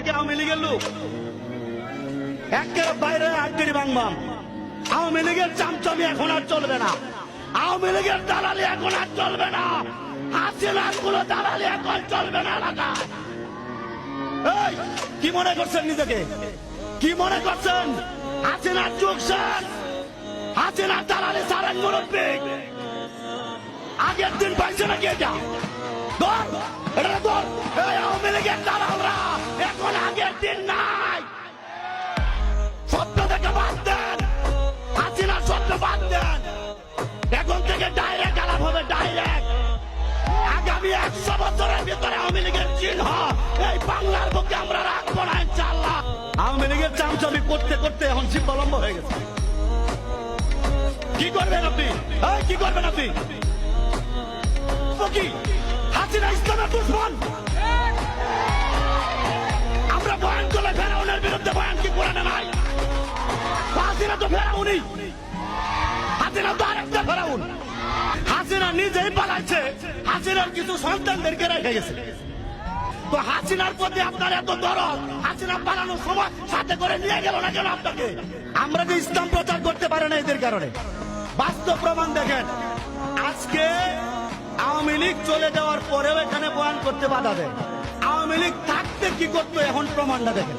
কি আওয়ামী লীগের লোক? একের বাইরে আটটি বাংবাম। আওয়ামী লীগের চামচামি এখন আর চলবে না, আওয়ামী লীগের দালালি এখন আর চলবে না, হাসিনার কোনো দালালি এখন চলবে না এলাকায়। এই কি মনে করছেন নিজেকে? কি মনে করছেন? হাসিনার যুগ শেষ, হাসিনার দালালি সারেন মুরব্বী। আগের দিন পাইছে নাকি এটা? ধর এটা ধর। এই আওয়ামী লীগের দালালরা এখন আগের দিন নাই। স্বপ্ন থেকে বাদ দেন, হাসিনার স্বপ্ন বাদ দেন। এখন থেকে ডাইরেক্ট আলাপ হবে, ডাইরেক্ট। আগামী 100 বছরের ভিতরে আওয়ামী লীগের চিহ্ন এই বাংলার বুকে আমরা রাখবো না ইনশাআল্লাহ। আওয়ামী লীগের চামচামি করতে করতে এখন শিল্পালম্ব হয়ে গেছে। কি করবেন আপনি? কি করবেন আপনি? কি হাসিনা ইসলামের দুশমন? আমরা বয়ান করলে ফেরাউনের বিরুদ্ধে বয়ান কি কোরআনে নাই? হাসিনা তো ফেরাউনই, হাসিনা তো আরেকটা ফেরাউন। হাসিনা নিজেই পালাইছে, হাসিনার কিছু সন্তানদেরকে রেখে গেছে। তো হাসিনার প্রতি আপনার এত দরদ, হাসিনা পালানোর সময় সাথে করে নিয়ে গেল না কেন আপনাকে? আমরা যে ইসলাম প্রচার করতে পারে না এদের কারণে। বাস্তব প্রমাণ দেখেন, আজকে আওয়ামী লীগ চলে যাওয়ার পরেও এখানে বয়ান করতে বাধা দেয়। আওয়ামী লীগ থাকতে কি করতো এখন প্রমাণটা দেখেন।